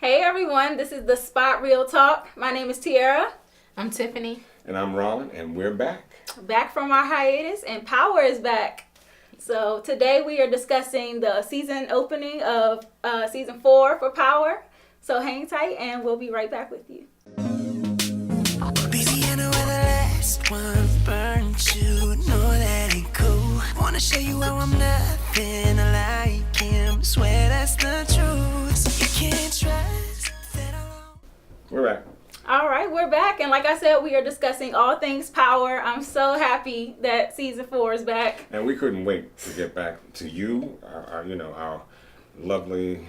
Hey everyone, this is the Spot Real Talk. My name is Tiara. I'm Tiffany. And I'm Ron, and we're back. Back from our hiatus, and Power is back. So today we are discussing the season opening of season 4 for Power. So hang tight, and we'll be right back with you. Baby, I know where the last one burnt you. Know that ain't cool. Wanna show you how I'm nothing like him. Swear that's the truth. You can't trust that alone. We're back. All right, we're back, and like I said, we are discussing all things Power. I'm so happy that season 4 is back. And we couldn't wait to get back to you, our lovely,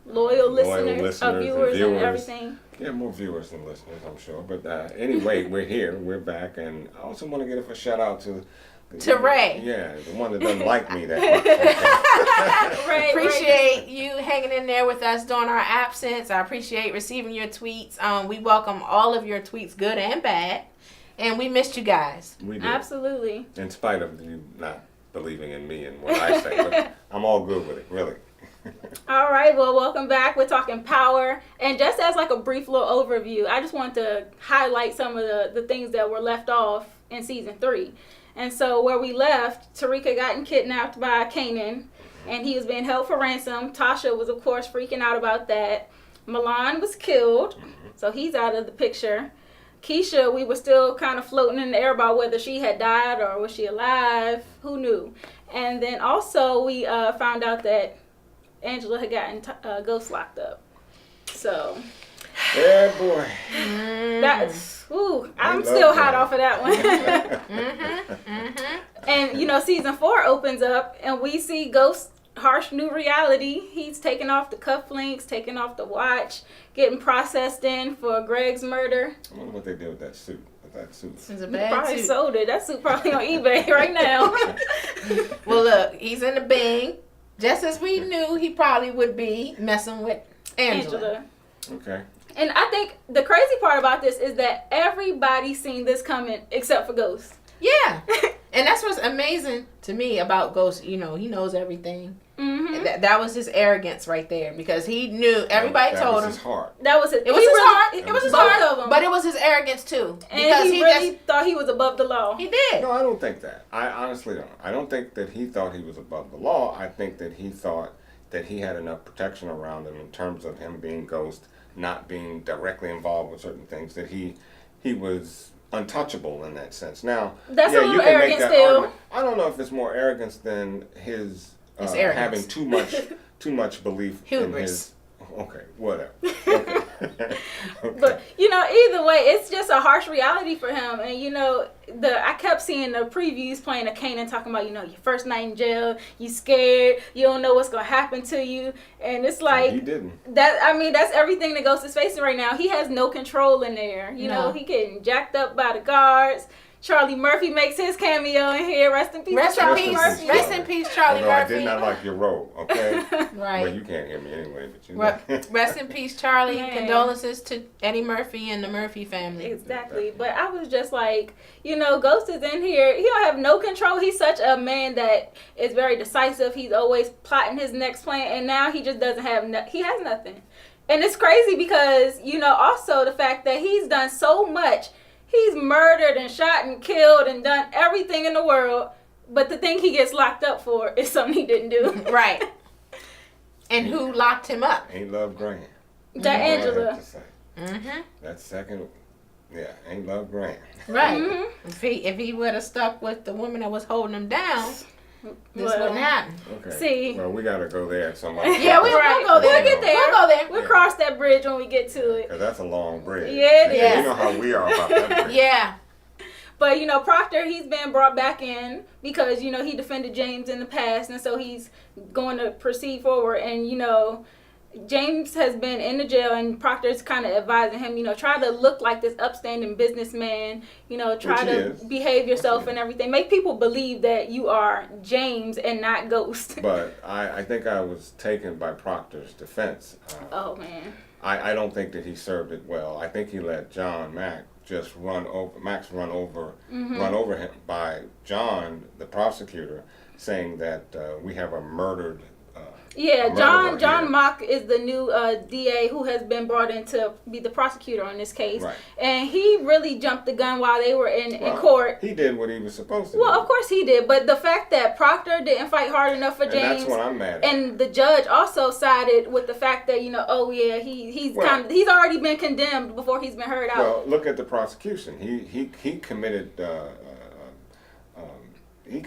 Loyal listeners, and viewers, and everything. Yeah, more viewers than listeners, I'm sure. But anyway, we're here, we're back, and I also want to give a shout out to Ray. Yeah, the one that doesn't like me that much. Ray, Appreciate you hanging in there with us during our absence. I appreciate receiving your tweets. We welcome all of your tweets, good and bad. And we missed you guys. We did. Absolutely. In spite of you not believing in me and what I say, but I'm all good with it, really. All right, well, welcome back. We're talking Power. And just as like a brief little overview, I just want to highlight some of the things that were left off in season 3. And so where we left, Tariq had gotten kidnapped by Kanan, and he was being held for ransom. Tasha was, of course, freaking out about that. Milan was killed, so he's out of the picture. Keisha, we were still kind of floating in the air about whether she had died or was she alive. Who knew? And then also we found out that Angela had gotten ghost locked up. So... Yeah, boy. That's, I'm still hot off of that one. And, season 4 opens up and we see Ghost's harsh new reality. He's taking off the cufflinks, taking off the watch, getting processed in for Greg's murder. I wonder what they did with that suit. It's a He bad probably suit. sold it. That suit probably on eBay right now. Well, look, he's in the bang. Just as we knew he probably would be messing with Angela. Okay. And I think the crazy part about this is that everybody's seen this coming except for Ghost. Yeah. And that's what's amazing to me about Ghost. He knows everything. Mm-hmm. That was his arrogance right there, because he knew, everybody told him. That was his heart. That was his. It was his heart. It It was his both heart. of them. But it was his arrogance too. And Because he really thought he was above the law. He did. No, I don't think that. I honestly don't. I don't think that he thought he was above the law. I think that he thought that he had enough protection around him in terms of him being Ghost, not being directly involved with certain things, that he was untouchable in that sense. Now, That's a little you can arrogant make that still. argument. I don't know if it's more arrogance than his having too much belief in Hubris. his. Okay, whatever. Okay. Okay. But either way, it's just a harsh reality for him. And I kept seeing the previews playing of Kanan talking about your first night in jail, you scared, you don't know what's gonna happen to you, and it's like he didn't. that's everything that Ghost is facing right now. He has no control in there. No. He getting jacked up by the guards. Charlie Murphy makes his cameo in here. Rest in peace, Rest in Charlie peace. Murphy. Rest in peace, Charlie Although Murphy. I did not like your role, okay? Right. Well, you can't hear me anyway, but you Rest in peace, Charlie. Man. Condolences to Eddie Murphy and the Murphy family. Exactly. But I was just like, Ghost is in here. He don't have no control. He's such a man that is very decisive. He's always plotting his next plan. And now he just doesn't have, he has nothing. And it's crazy because, also the fact that he's done so much. He's murdered and shot and killed and done everything in the world. But the thing he gets locked up for is something he didn't do. Right. And who locked him up? ain't love Grant. That Angela. Mm-hmm. That second, ain't love Grant. Right. Mm-hmm. If he would have stuck with the woman that was holding him down, this Well, wouldn't happen. Okay. See. Well, we gotta go there at some other Yeah, we'll go there. We'll get there. We'll go there. We'll cross that bridge when we get to it. Because that's a long bridge. Yeah, it is. You know how we are about that bridge. Yeah. But, Proctor, he's been brought back in because, he defended James in the past. And so he's going to proceed forward. And, James has been in the jail and Proctor's kind of advising him, try to look like this upstanding businessman, try to behave yourself and everything. Make people believe that you are James and not Ghost. But I think I was taken by Proctor's defense. Oh, man. I don't think that he served it well. I think he let Max run over him by John, the prosecutor, saying that we have a murdered Yeah, murderer John here. Mock is the new DA who has been brought in to be the prosecutor on this case. Right. And he really jumped the gun while they were in court. He did what he was supposed to do. Well, of course he did, but the fact that Proctor didn't fight hard enough for James, and that's what I'm mad at. and the judge also sided with the fact that he's already been condemned before he's been heard out. Well, look at the prosecution. He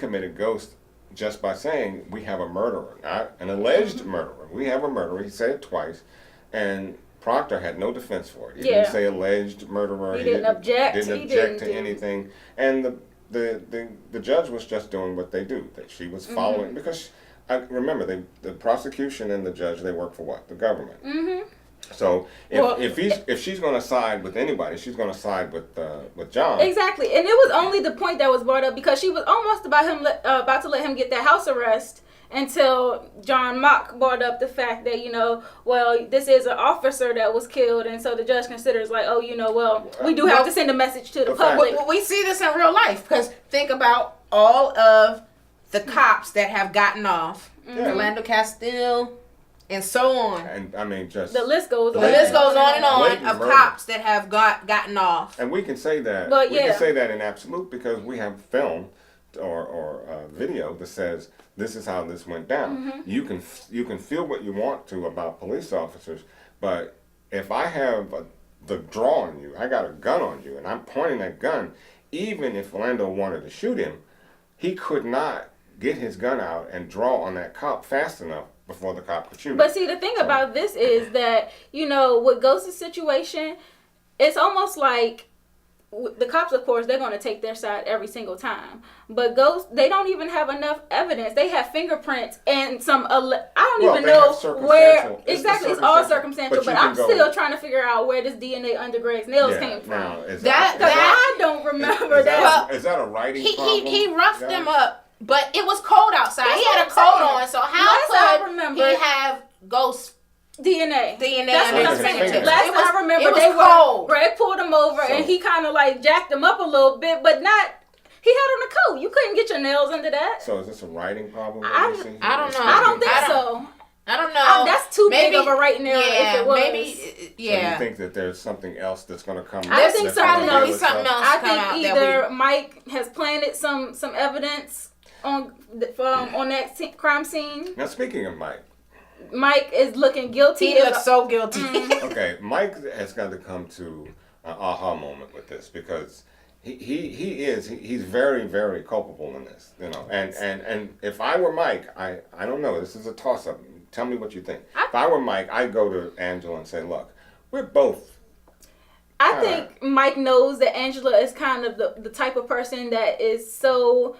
committed ghost just by saying we have a murderer, not an alleged murderer. We have a murderer. He said it twice, and Proctor had no defense for it. He didn't say alleged murderer. He didn't object. Didn't object to anything. And the judge was just doing what they do. That she was following because remember the prosecution and the judge, they work for what? The government. Mm-hmm. So if she's going to side with anybody, she's going to side with John. Exactly, and it was only the point that was brought up because she was almost about to let him get that house arrest until John Mock brought up the fact that this is an officer that was killed, and so the judge considers we do have to send a message to the public. We see this in real life because think about all of the cops that have gotten off, Orlando Castile. And so on. And I mean, just the list goes on. The list goes on and on of murder. cops that have gotten off. And we can say that. But we can say that in absolute because we have film or video that says this is how this went down. Mm-hmm. You can feel what you want to about police officers, but if I have the draw on you, I got a gun on you, and I'm pointing that gun, even if Orlando wanted to shoot him, he could not get his gun out and draw on that cop fast enough before the cop could shoot him. But see, the thing about this is that, with Ghost's situation, it's almost like the cops, of course, they're going to take their side every single time. But Ghost, they don't even have enough evidence. They have fingerprints and some, I don't even know where. Exactly, it's all circumstantial. But I'm still trying to figure out where this DNA under Greg's nails came from. Now, I don't remember that. Is that a writing problem? He roughed them up. But it was cold outside. He had a coat on, so how could he have Ghost DNA? That's what I'm saying. Last time I remember, it was cold. Greg pulled him over and he kind of jacked him up a little bit, but not. He had on a coat. You couldn't get your nails under that. So is this a writing problem? I don't know. I don't think so. I don't know. That's too big of a writing error if it was. Maybe, yeah. So you think that there's something else that's going to come out? I think something else. I think either Mike has planted some evidence on that crime scene. Now, speaking of Mike is looking guilty. He looks so guilty. Okay, Mike has got to come to an aha moment with this because he's very, very culpable in this, and if I were Mike, I don't know, this is a toss up. Tell me what you think. If I were Mike, I'd go to Angela and say, look, we're both. I think Mike knows that Angela is kind of the type of person that is so,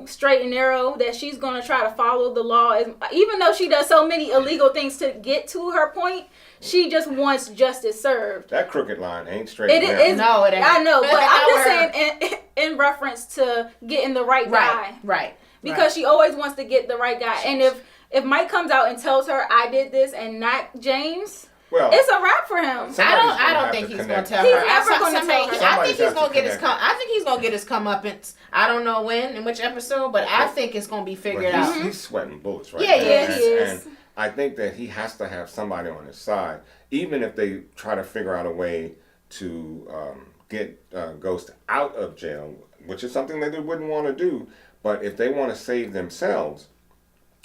straight and narrow that she's going to try to follow the law. Even though she does so many illegal things to get to her point, she just wants justice served. That crooked line ain't straight and narrow. No, it ain't. I know, but I'm just saying in reference to getting the right guy. Right. Because she always wants to get the right guy. And if Mike comes out and tells her, I did this and not James... Well, it's a wrap for him. I don't think he's going to tell her. He's never going to tell her. I think he's going to get his. I think he's going to get his comeuppance. I don't know when, in which episode, but I think it's going to be figured out. He's sweating bullets right now. Yeah, he is. And I think that he has to have somebody on his side, even if they try to figure out a way to get Ghost out of jail, which is something that they wouldn't want to do. But if they want to save themselves,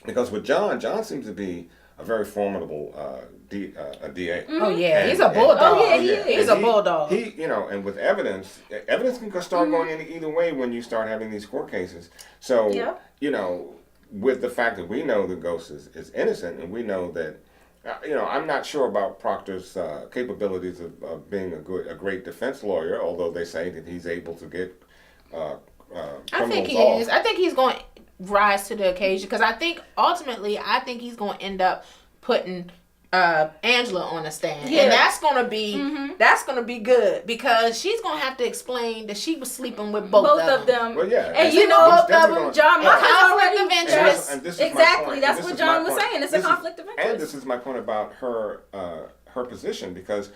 because with John seems to be a very formidable DA. Mm-hmm. Oh yeah, he's a bulldog. He's a bulldog. And with evidence can start going in either way when you start having these court cases. So with the fact that we know the Ghost is innocent, and we know that, I'm not sure about Proctor's capabilities of being a great defense lawyer, although they say that he's able to get criminals I think he is. I think he's going to rise to the occasion because I think ultimately he's going to end up putting Angela on the stand, and that's going to be good because she's going to have to explain that she was sleeping with both of them. Well, yeah, and both of them, John Mock conflict of interest. And exactly, that's what John was saying. It's a conflict of interest. And this is my point about her position, because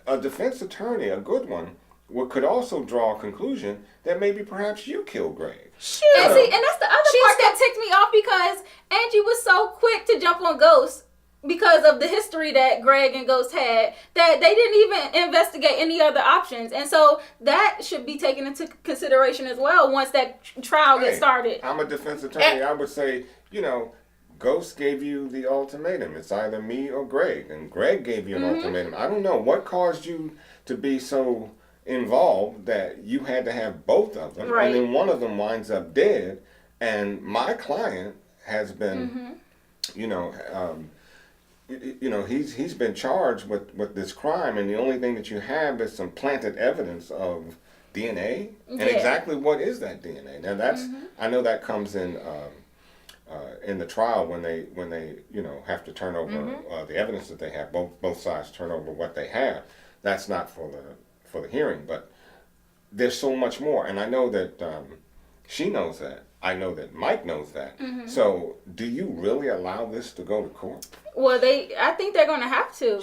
a defense attorney, a good one, what could also draw a conclusion that maybe perhaps you killed Greg. Sure. And that's the other part that ticked me off, because Angie was so quick to jump on Ghost because of the history that Greg and Ghost had, that they didn't even investigate any other options. And so that should be taken into consideration as well once that trial gets started. I'm a defense attorney. I would say, Ghost gave you the ultimatum. It's either me or Greg. And Greg gave you an ultimatum. I don't know what caused you to be so involved that you had to have both of them. Right. And then one of them winds up dead. And my client has been, he's been charged with this crime, and the only thing that you have is some planted evidence of DNA. And exactly what is that DNA? Now that's I know that comes in the trial when they have to turn over the evidence that they have. Both sides turn over what they have. That's not for the hearing, but there's so much more, and I know that she knows that. I know that Mike knows that. So, do you really allow this to go to court? Well, I think they're going to have to,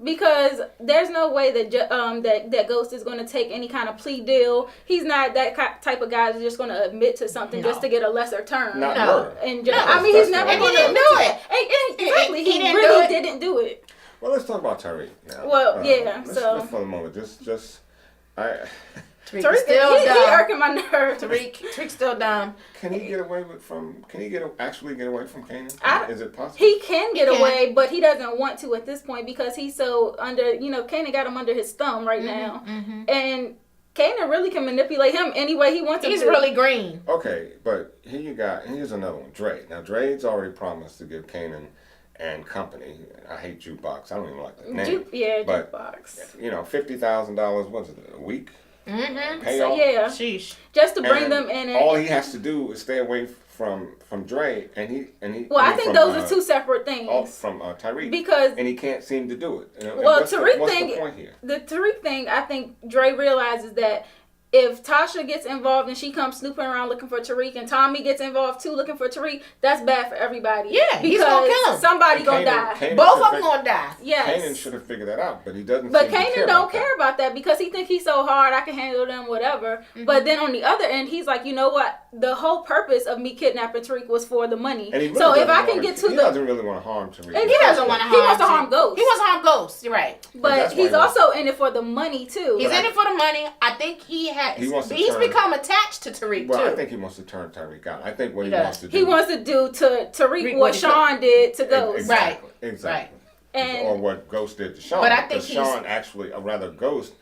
because there's no way that that Ghost is going to take any kind of plea deal. He's not that type of guy that's just going to admit to something just to get a lesser term. Not murder. And he's never going to do it. Exactly, he really didn't do it. Well, let's talk about Tariq now. Well, let's for the moment, Tariq still dumb. He irking my nerves. Tariq still dumb. Can he get away from Kanan? Is it possible? He can get away, but he doesn't want to at this point, because he's so under, Kanan got him under his thumb right now. And Kanan really can manipulate him any way he wants him to. He's really green. Okay, but here's another one, Dre. Now, Dre's already promised to give Kanan and company, I hate Jukebox, I don't even like the name. Jukebox. $50,000, what's it, a week? So, yeah. Sheesh. Just to bring them in. And all he has to do is stay away from Dre, and he. Well, I think those are two separate things. From Tariq, because and he can't seem to do it. What's the point here? The Tariq thing, I think Dre realizes that if Tasha gets involved and she comes snooping around looking for Tariq, and Tommy gets involved too looking for Tariq, that's bad for everybody. Yeah, he's gonna kill him. Somebody gonna die. Both of them gonna die. Yes. Kanan should have figured that out, but he doesn't. But Kanan don't care about that, because he think he's so hard, I can handle them, whatever. But then on the other end, he's like, you know what? The whole purpose of me kidnapping Tariq was for the money. Really so if I can get to he doesn't really want to harm Tariq. And he doesn't want to harm. He wants to harm Ghost. He wants to harm Ghost. You're right. But he's also in it for the money too. He's in it for the money. I think he's become attached to Tariq too. I think he wants to turn Tariq out. I think what he wants to do. He wants to do to Tariq what Sean did to Ghost. Exactly. Right. Or what Ghost did to Sean. But I think Sean actually, or rather Ghost,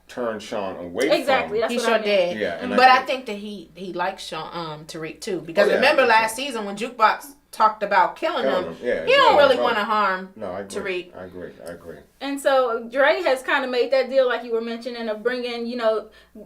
turned Sean away from him. He sure did. Yeah, but I think that he likes Sean Tariq too, because remember last season when Jukebox talked about killing him, he don't really want to harm Tariq. I agree. And so Dre has kind of made that deal, like you were mentioning, of bringing,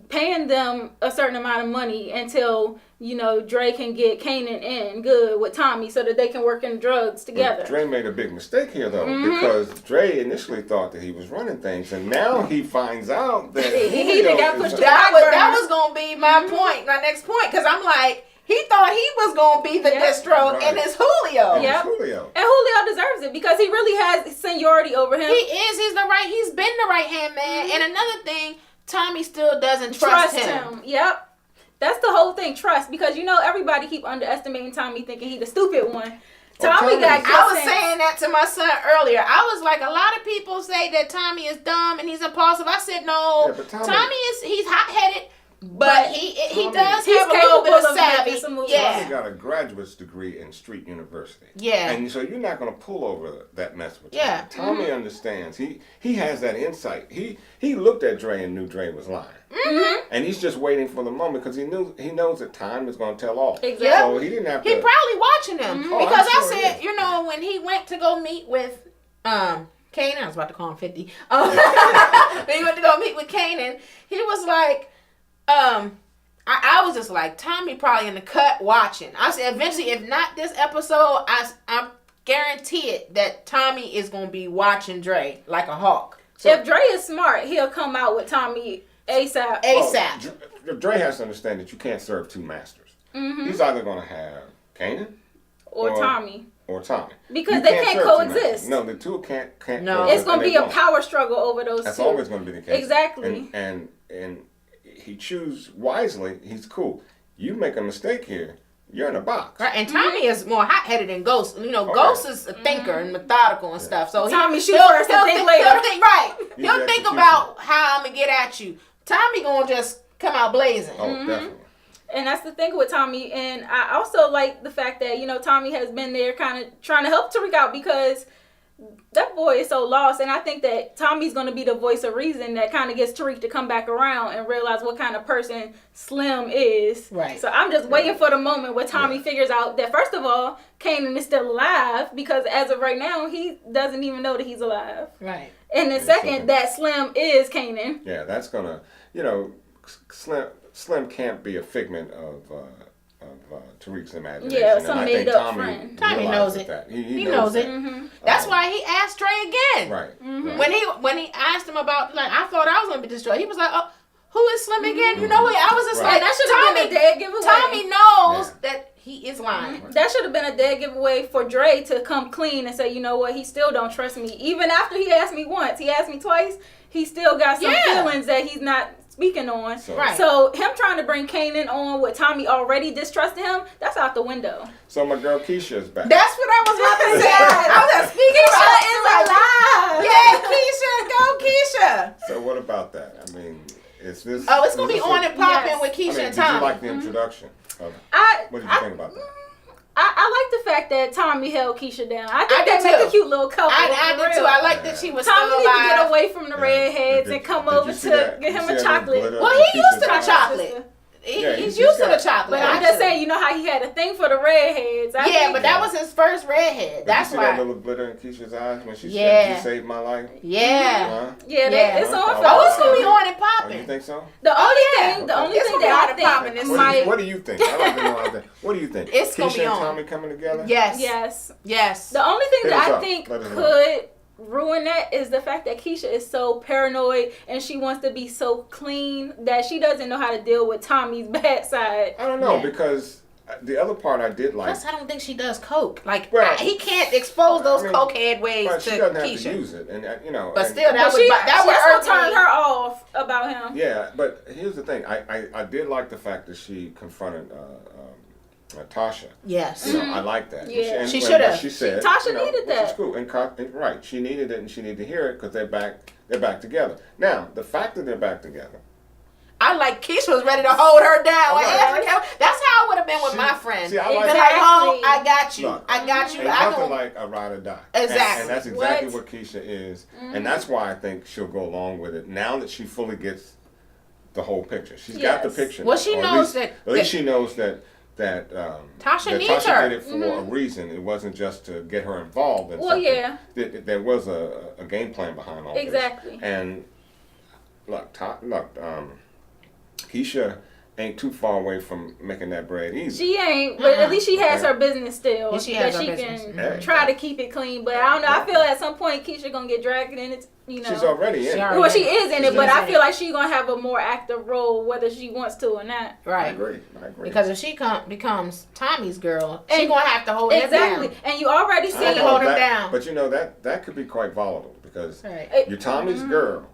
paying them a certain amount of money until, Dre can get Kanan in good with Tommy so that they can work in drugs together. But Dre made a big mistake here, though, because Dre initially thought that he was running things, and now he finds out that he got pushed to that was going to be my point, my next point, because I'm like, he thought he was going to be the distro, and it's Julio. Yep. Julio. And Julio deserves it, because he really has seniority over him. He's been the right-hand man. And another thing, Tommy still doesn't trust him. Yep. That's the whole thing, trust, because everybody keep underestimating Tommy, thinking he's the stupid one. Tommy got good I was saying that to my son earlier. I was like, a lot of people say that Tommy is dumb and he's impulsive. I said, no, Tommy he's hot-headed. But he does have a little bit of savvy. Tommy got a graduate's degree in Street University. Yeah. And so you're not going to pull over that mess with Tommy. Yeah. Tommy understands. He has that insight. He looked at Dre and knew Dre was lying. And he's just waiting for the moment, because he knows that time is going to tell all. Exactly. So he didn't have to. He probably watching him. Because I said, when he went to go meet with Kanan, I was about to call him 50. When he went to go meet with Kanan, he was like, I was just like, Tommy probably in the cut watching. I said, eventually, if not this episode, I'm guaranteed that Tommy is going to be watching Dre like a hawk. So, if Dre is smart, he'll come out with Tommy ASAP. Well, Dre has to understand that you can't serve two masters. He's either going to have Kanan or Tommy. Because they can't coexist. No, the two can't No. It's going to be a power struggle over those two. That's always going to be the case. Exactly. And and he choose wisely, he's cool. You make a mistake here, you're in a box. Right, and Tommy is more hot-headed than Ghost. You know, Ghost is a thinker and methodical and stuff. So Tommy shoot first and think later. He'll think about how I'm going to get at you. Tommy going to just come out blazing. Oh, definitely. And that's the thing with Tommy. And I also like the fact that, you know, Tommy has been there kind of trying to help Tariq out because that boy is so lost. And I think that Tommy's going to be the voice of reason that kind of gets Tariq to come back around and realize what kind of person Slim is. Right. So I'm just waiting for the moment where Tommy figures out that, first of all, Kanan is still alive, because as of right now, he doesn't even know that he's alive. Right. And then second, that Slim is Kanan. Yeah, that's going to, you know, Slim can't be a figment of Tariq's imagination. Yeah, some made up friend. Tommy knows it. He knows it. Mm-hmm. That's why he asked Trey again. Right. Mm-hmm. When he asked him about, like, I thought I was gonna be destroyed. He was like, "Oh, who is Slim again?" You know what? I was just like, that should have been a dead giveaway. Tommy knows that he is lying. Mm-hmm. That should have been a dead giveaway for Dre to come clean and say, you know what, he still don't trust me. Even after he asked me once, he asked me twice, he still got some feelings that he's not speaking on. So him trying to bring Kanan on with Tommy already distrusting him, that's out the window. So my girl Keisha is back. That's what I was about to say. I was just speaking. Keisha is alive. Yeah, Keisha, go Keisha. So what about that? I mean, is this? Oh, it's gonna be on and popping with Keisha and Tommy. Did you like the introduction? What did you think about that? I like the fact that Tommy held Keisha down. I think they make a cute little couple. I did too. I like that she was Tommy still need alive. to get away from the redheads and come over to get him a chocolate. Well, he used to the chocolate. He's used to the chocolate. But I'm just saying, you know how he had a thing for the redheads. But that was his first redhead. That's why. Did you see that little glitter in Keisha's eyes when she said, "You saved my life"? Yeah. It's on. Oh, it's gonna be on and popping. Oh, you think so? The only thing that I think might. What do you think? I don't know how that. What do you think? It's gonna be on. Keisha and Tommy coming together? Yes. The only thing that I think could ruin that is the fact that Keisha is so paranoid and she wants to be so clean that she doesn't know how to deal with Tommy's bad side. I don't know, because the other part I did like. Plus, I don't think she does coke. Like, he can't expose those cokehead ways to she doesn't Keisha. Have to use it, and you know. But still, that would turn her off about him. Yeah, but here's the thing. I did like the fact that she confronted Tasha. Yes. You know, I like that. Yeah. She should have. She said, Tasha needed that. Which is cool. And right, she needed it, and she needed to hear it because they're back together. Now, the fact that they're back together. I like Keisha was ready to hold her down. That's how it would have been with my friend. See, I like, like I got you. Look, I got you. Ain't nothing like a ride or die. Exactly. And that's exactly what Keisha is. Mm-hmm. And that's why I think she'll go along with it now that she fully gets the whole picture. She's got the picture. Well, she knows at least she knows that Tasha needs her. Did it for a reason. It wasn't just to get her involved in something. Yeah. There was a game plan behind all this. Exactly. And look, Keisha ain't too far away from making that bread easy. She ain't, but at least she has her business still. Yeah, she has that her she business. can try to keep it clean. But I don't know. I feel at some point Keisha gonna get dragged in it. You know, she's already in it. Well, she is in it, but I feel like she's gonna have a more active role whether she wants to or not. Right. I agree. Because if she becomes Tommy's girl, she's gonna have to hold it down. Exactly. And you already see her hold her down. But you know that could be quite volatile because you're Tommy's girl.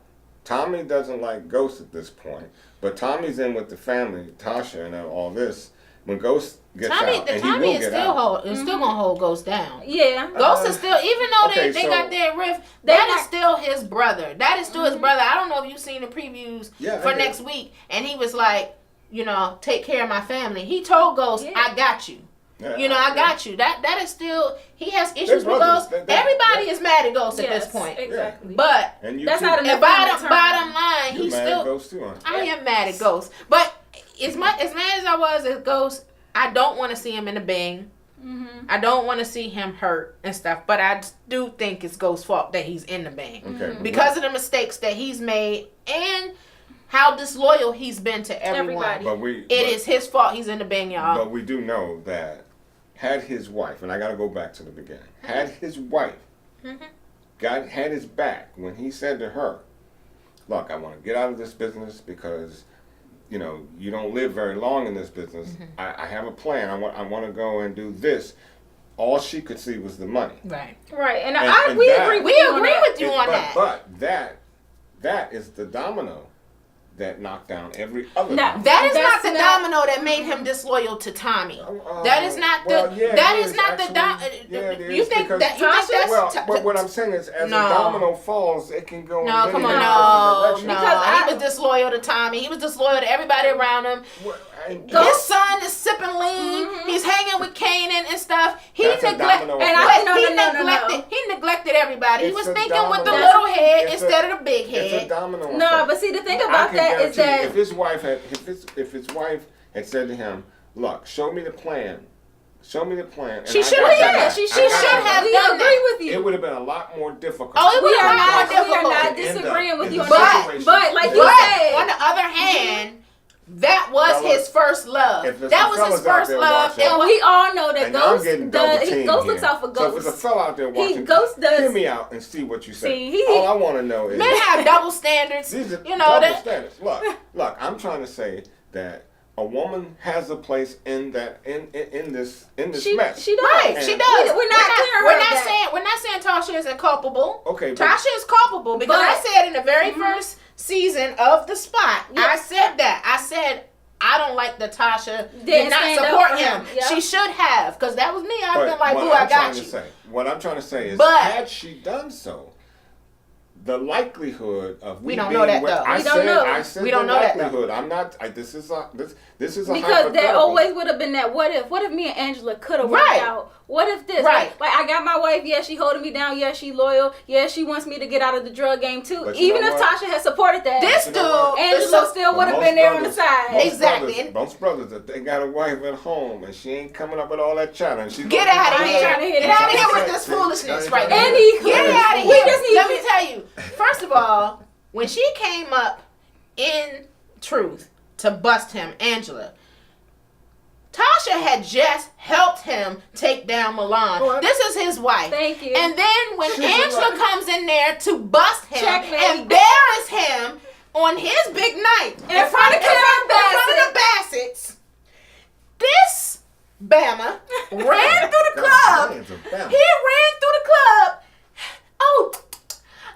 Tommy doesn't like Ghost at this point, but Tommy's in with the family, Tasha, and all this. When Ghost gets out, and Tommy he will is get still out. still gonna hold Ghost down. Yeah, Ghost is still, even though they got their rift, that is still his brother. That is still his brother. I don't know if you've seen the previews for next week, and he was like, you know, take care of my family. He told Ghost, I got you. Yeah, you know, I got you. That is still, he has issues with Ghost. Everybody is mad at Ghost at this point. Exactly. But that's not enough. Bottom line, he's still. Ghost too, I am mad at Ghost, but as mad as I was at Ghost, I don't want to see him in a bang. Mm-hmm. I don't want to see him hurt and stuff. But I do think it's Ghost's fault that he's in the bang because of the mistakes that he's made and how disloyal he's been to everyone. It is his fault he's in the bang, y'all. But we do know that had his wife, and I got to go back to the beginning, had his wife had his back when he said to her, look, I want to get out of this business because, you know, you don't live very long in this business. I have a plan. I want to go and do this. All she could see was the money. Right. We agree with you on that. But that is the domino that knocked down every other. That is not the domino that made him disloyal to Tommy. That is not the. That is not the domino. You think that? You think that's? Well, but what I'm saying is, as a domino falls, it can go. No, come on, no. Because he was disloyal to Tommy. He was disloyal to everybody around him. His son is sipping lean. He's hanging with Kanan and stuff. He neglected everybody. He was thinking with the little head instead of the big head. It's a domino. No, but see, the thing about that is that if his wife had said to him, "Look, show me the plan." She should have. She should have done that. With you. It would have been a lot more difficult. Oh, it would have been more difficult. We are not disagreeing with you on that. But like you said, on the other hand. That was his first love. That was his first love. And we all know that Ghost looks out for Ghost. So if there's a fella out there watching, hear me out and see what you say. All I want to know is... Men have double standards. These are double standards. Look, I'm trying to say that a woman has a place in that in this mess. She does. Right, she does. We're not saying Tasha isn't culpable. Okay, Tasha is culpable because I said in the very first season of The Spot, I said that. I said I don't like that Tasha did not support him. Yep. She should have, because that was me. I've been like, "Boo, I got you." What I'm trying to say is, had she done so, the likelihood of we don't know that though. I said we don't know likelihood. That I'm not. This is a because there always would have been that. What if me and Angela could have worked out? What if this? Right. Like I got my wife. Yeah, she holding me down. Yeah, she loyal. Yeah, she wants me to get out of the drug game too. But even if Tasha had supported that, this dude, Angela still would have been there on the side. Exactly. Most brothers, if they got a wife at home and she ain't coming up with all that chatter, and she get out of here. Get out of here with this foolishness right now. Get out of here. Let me tell you. First of all, when she came up in Truth to bust him, Angela, Tasha had just helped him take down Milan. This is his wife. Thank you. And then when Angela comes in there to bust him, embarrass him on his big night in front of the Bassett's, this Bama ran through the club. He ran through the club. Oh,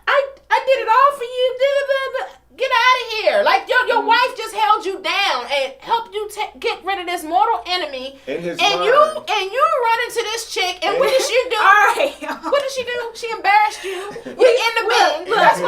I did it all for you. Get out of here. Like your wife just held you down and helped you get rid of this mortal enemy. In his mind. You run into this chick and what did she do? All right. What did she do? She embarrassed you. You're in the bed. That's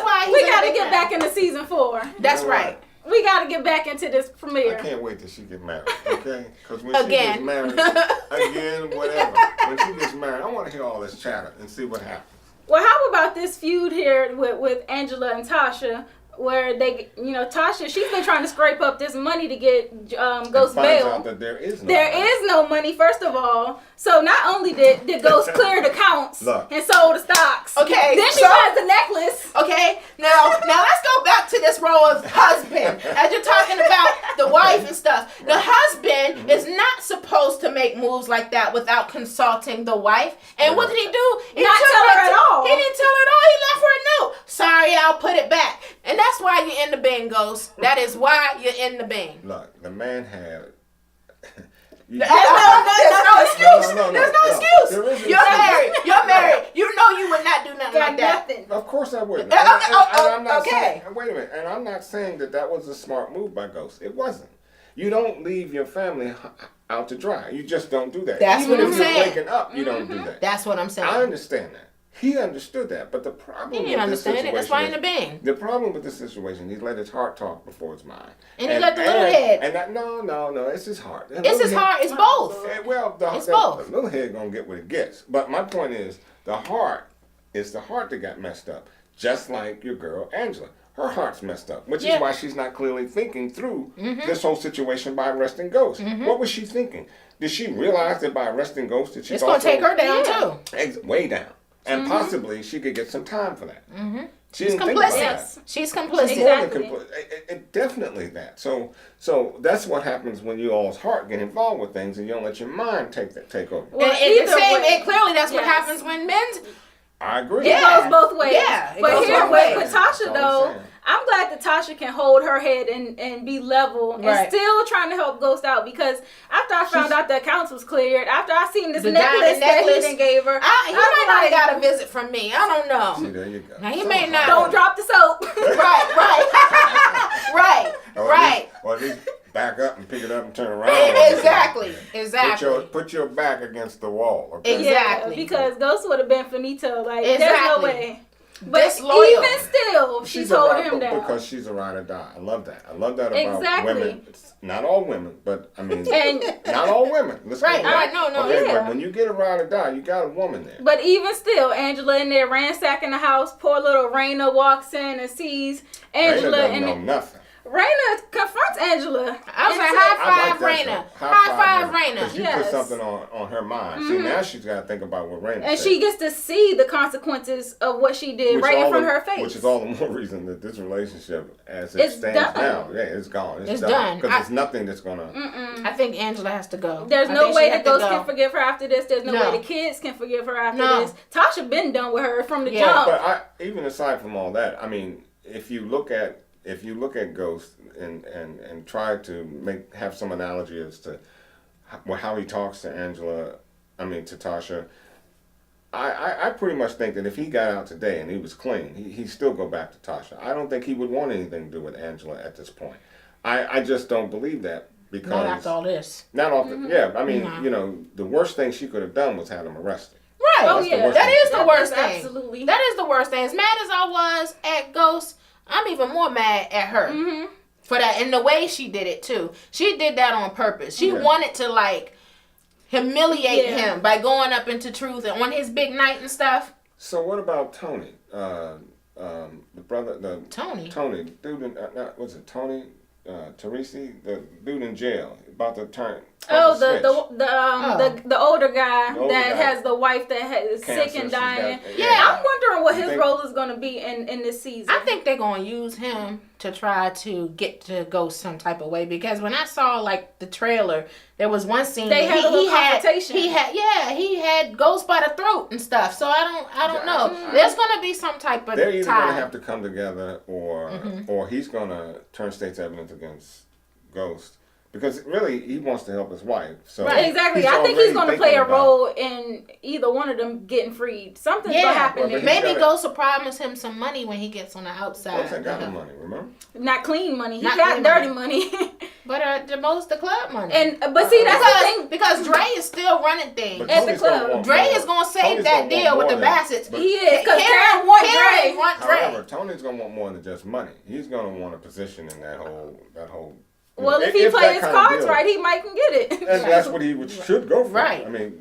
why we gotta get back into season 4. That's right. We gotta get back into this premiere. I can't wait till she get married, okay? Because when she gets married, again, whatever. When she gets married, I want to hear all this chatter and see what happens. Well, how about this feud here with Angela and Tasha, where they, Tasha, she's been trying to scrape up this money to get Ghost bail. Out that there is no money, first of all. So not only did Ghost clear the accounts and sold the stocks. Okay. Then she buys the necklace. Okay. Now let's go back to this role of husband. As you're talking about the wife and stuff. The husband is not supposed to make moves like that without consulting the wife. And what did he do? He didn't tell her at all. He left her a note. Sorry, I'll put it back. And that's why you're in the bin, Ghost. That is why you're in the bin. Look, the man had... There's no excuse. You're married. You know you would not do nothing like that. Of course I wouldn't. I'm not saying, wait a minute. And I'm not saying that was a smart move by Ghost. It wasn't. You don't leave your family out to dry. You just don't do that. That's Even what I'm if saying. you're waking up, you don't do that. That's what I'm saying. I understand that. He understood that, but the problem he didn't understand it. That's why in the bin. The problem with this situation, he let his heart talk before his mind, and he let the little head. And that, no, it's his heart. It's his heart. It's both. It's both. The little head gonna get what it gets. But my point is, the heart is the heart that got messed up. Just like your girl Angela, her heart's messed up, which is why she's not clearly thinking through this whole situation by arresting Ghost. What was she thinking? Did she realize that by arresting Ghost that she's it's gonna take her down too? Way down. And possibly she could get some time for that. She's complicit. She's complicit. Exactly. Definitely that. So that's what happens when you all's heart get involved with things and you don't let your mind take over. Well, and clearly that's what happens when men's... I agree. It goes both ways. Yeah, but here with Tasha though, I'm glad that Tasha can hold her head and be level and still trying to help Ghost out, because after I found out the accounts was cleared, after I seen this necklace that he done gave her, he might not have got a visit from me. I don't know. See, there you go. Now he may not. Don't drop the soap. Right. pick it up and turn around. Exactly. Put your back against the wall. Okay? Exactly. Yeah, because Ghost would have been finito. Like, there's no way. But Disloyal. even still, she's holding him down. Because she's a ride or die. I love that. I love that about women. It's not all women, but I mean, not all women. No. Okay, but when you get a ride or die, you got a woman there. But even still, Angela in there ransacking the house. Poor little Raina walks in and sees Angela. Raina doesn't know nothing. Raina confronts Angela. I was like, high five, Raina. High five, Raina. Because you put something on her mind. See, now she's got to think about what Raina and said. she gets to see the consequences of what she did right in front of her face. Which is all the more reason that this relationship, as it stands now, it's gone. It's done. Because there's nothing that's going to... I think Angela has to go. There's no way the Ghost can forgive her after this. There's no way the kids can forgive her after this. Tasha been done with her from the jump. But even aside from all that, I mean, if you look at Ghost and try to have some analogy as to how he talks to to Tasha, I pretty much think that if he got out today and he was clean, he'd still go back to Tasha. I don't think he would want anything to do with Angela at this point. I just don't believe that because not after all this. Not off. I mean, the worst thing she could have done was had him arrested. Right. Oh yeah. That is the worst thing. Absolutely. That is the worst thing. As mad as I was at Ghost, I'm even more mad at her for that, and the way she did it too. She did that on purpose. She wanted to humiliate him by going up into truth and on his big night and stuff. So what about Tony? The brother, Tony, dude in, was it Tony? Tariq, the dude in jail, about to turn. The older guy that has the wife that is sick and dying. I'm wondering what his role is going to be in this season. I think they're going to use him to try to get to Ghost some type of way, because when I saw the trailer, there was one scene they had a little confrontation. He had Ghost by the throat and stuff. So I don't know. There's going to be some type of they're either going to have to come together or he's going to turn state's evidence against Ghost. Because really, he wants to help his wife. So right, exactly. I think he's going to play a role in either one of them getting freed. Something's going to happen. Maybe Ghost will promise him some money when he gets on the outside. Ghost ain't got no money, remember? Not clean money. He got dirty money. But the club money. But see, that's the thing. Because Dre is still running things at the club. Dre is going to save that deal with the Bassett's. He is. Because Karen wants Dre. However, Tony's going to want more than just money. He's going to want a position in that whole. Well, if he plays his cards right, he might can get it. And that's what he should go for. Right. I mean,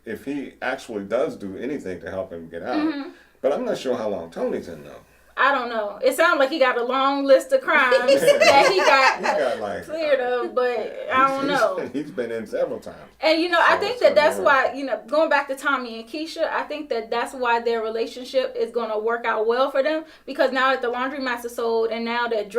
if he actually does do anything to help him get out. But I'm not sure how long Tony's in, though. I don't know. It sounds like he got a long list of crimes that he got cleared of, but I don't know. He's been in several times. And, I think that's why, going back to Tommy and Keisha, I think that's why their relationship is going to work out well for them, because now that the laundromat is sold and now that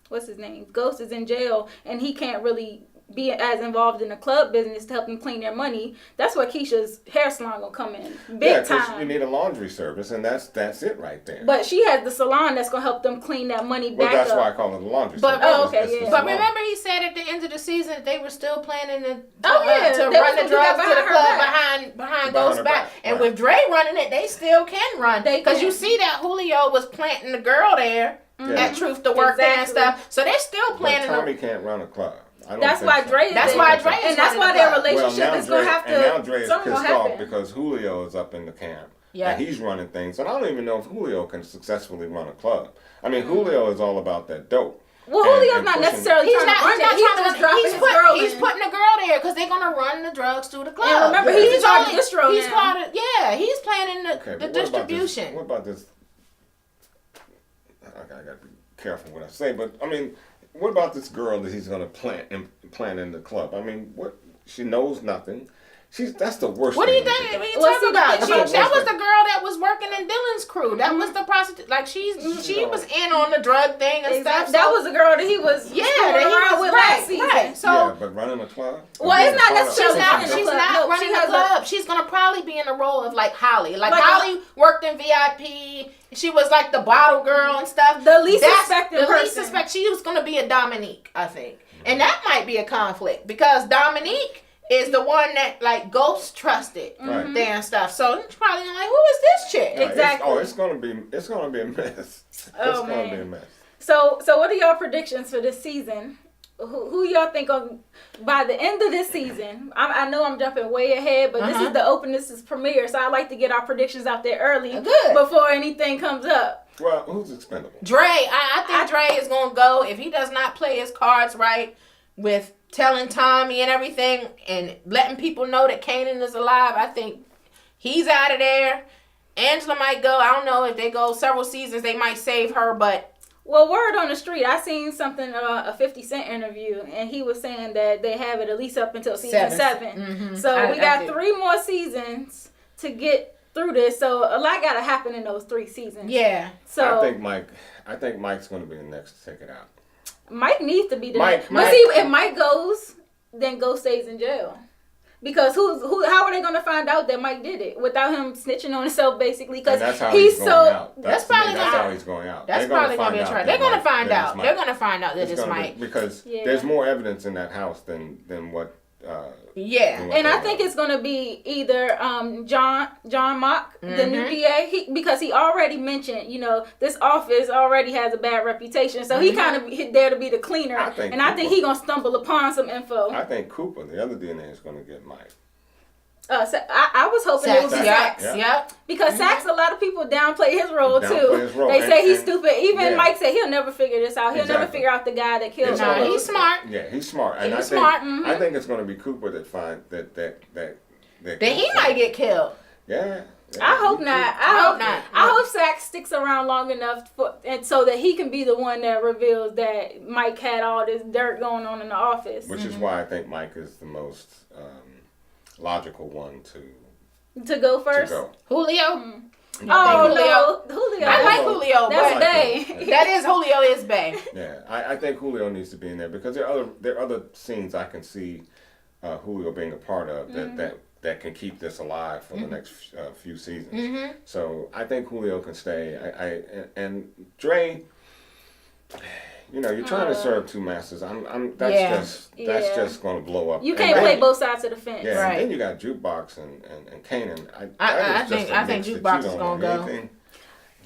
what's his name? Ghost is in jail and he can't really be as involved in the club business to help them clean their money. That's where Keisha's hair salon will come in big time. You need a laundry service, and that's it right there. But she has the salon that's gonna help them clean that money back. Well, that's why I call it a laundry service. But remember, he said at the end of the season that they were still planning to run the drugs to the club behind Ghost's back. And with Dre running it, they still can run. Because you see that Julio was planting the girl there at Truth to work there and stuff. So they're still planning. But Tommy can't run a club. That's why Dre is and that's why their relationship is going to have to. And now Dre is pissed off because Julio is up in the camp. Yeah. And he's running things. And I don't even know if Julio can successfully run a club. I mean, Julio is all about that dope. Well, Julio's not necessarily trying to run it. He's putting a girl there because they're going to run the drugs through the club. And remember, he's in charge of distro now. He's planning the distribution. What about this? I got to be careful what I say, but I mean, what about this girl that he's going to plant in the club? I mean, what? She knows nothing. That's the worst. What do you think? What are you talking about? That was the girl that was working in Dylan's crew. That was the prostitute. She was in on the drug thing and stuff. That was the girl that he was around with last season. Right. So but running a club. Well, it's not necessarily. She's not running a club. She's gonna probably be in the role of Holly. Holly worked in VIP. She was the bottle girl and stuff. The least suspected person. She was gonna be a Dominique, I think, and that might be a conflict because Dominique is the one that Ghost trusted there and stuff. So it's probably who is this chick? Exactly. It's gonna be a mess. It's gonna be a mess. So what are y'all predictions for this season? Who y'all think by the end of this season? I know I'm jumping way ahead, but this is the open, this is premiere, so I like to get our predictions out there early before anything comes up. Well, who's expendable? Dre. I think Dre is going to go if he does not play his cards right with telling Tommy and everything and letting people know that Kanan is alive. I think he's out of there. Angela might go. I don't know if they go several seasons, they might save her, but. Well, word on the street, I seen something, a 50 Cent interview, and he was saying that they have it at least up until season 7. Mm-hmm. So we got 3 more seasons to get through this. So a lot got to happen in those 3 seasons. Yeah. So I think Mike's going to be the next to take it out. Mike needs to be the next. But see, if Mike goes, then Ghost stays in jail. Because how are they going to find out that Mike did it without him snitching on himself, basically? Because he's going out. That's probably how he's going out. That's probably going to be a trial. They're going to find out. They're going to find out that it's Mike. Because there's more evidence in that house than what. And I think it's going to be either John Mock, the new DA, because he already mentioned, this office already has a bad reputation, so he kind of there to be the cleaner. I think he's going to stumble upon some info. I think Cooper, the other DNA, is going to get Mike. So I was hoping it would be Sax. Yep. Because Sax, a lot of people downplay his role too. They say he's stupid. Even Mike said he'll never figure this out. He'll never figure out the guy that killed him. He's smart. Yeah, he's smart. And he's smart. I think it's going to be Cooper that he might get killed. Yeah. I hope not. I hope Sax sticks around long enough so that he can be the one that reveals that Mike had all this dirt going on in the office. Which is why I think Mike is the most logical one to go first. Julio. Julio. I like Julio. That's Bay. That is Julio is Bay. Yeah, I think Julio needs to be in there because there are other scenes I can see Julio being a part of that can keep this alive for the next few seasons. So I think Julio can stay. And Dre. You're trying to serve 2 masters. That's just going to blow up. You can't play both sides of the fence. Yeah, right. And then you got Jukebox and Kanan. I think Jukebox is going to go.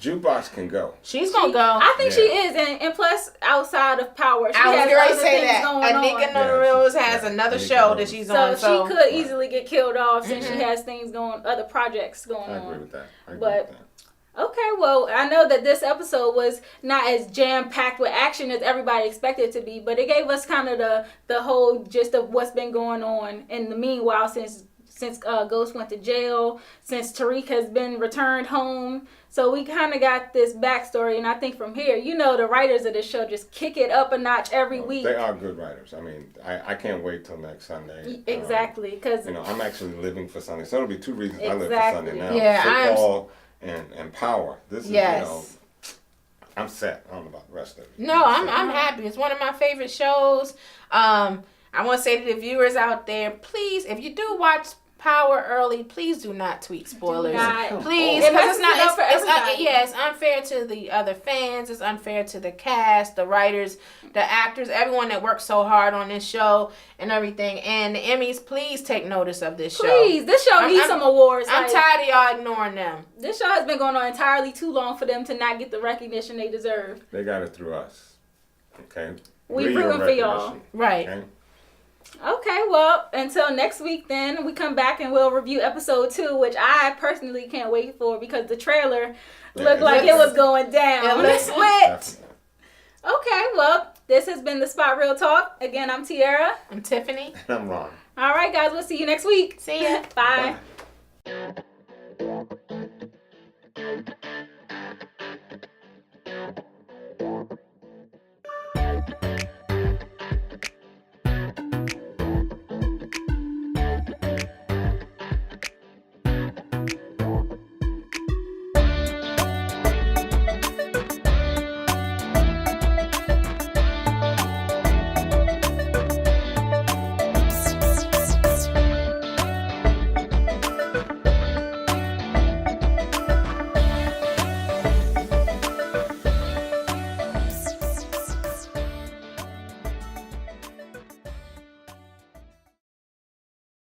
Jukebox can go. She's going to go. I think she is. And plus, outside of Power, she has other things going on. Anika Rose has another show that she's on. So she could easily get killed off since she has things going, other projects going on. I agree with that. Okay, well, I know that this episode was not as jam-packed with action as everybody expected it to be, but it gave us kind of the whole gist of what's been going on in the meanwhile since Ghost went to jail, since Tariq has been returned home. So we kind of got this backstory, and I think from here, the writers of this show just kick it up a notch every week. They are good writers. I mean, I can't wait till next Sunday. Exactly, because I'm actually living for Sunday. So there'll be 2 reasons I live for Sunday now. Yeah, football and Power. This is I'm set. I don't know about the rest of it. No, I'm happy. It's one of my favorite shows. I want to say to the viewers out there, please, if you do watch Power early, please do not tweet spoilers. Please, because it's unfair to the other fans. It's unfair to the cast, the writers, the actors, everyone that worked so hard on this show and everything. And the Emmys, please take notice of this show. Please, this show needs some awards. I'm tired of y'all ignoring them. This show has been going on entirely too long for them to not get the recognition they deserve. They got it through us. Okay? We're rooting for y'all. Right. Okay, well, until next week then, we come back and we'll review episode 2, which I personally can't wait for because the trailer looked like it was going down. It looks lit. Okay, well, this has been the Spot Real Talk. Again, I'm Tiara. I'm Tiffany. And I'm Ron. All right, guys, we'll see you next week. See ya. Bye.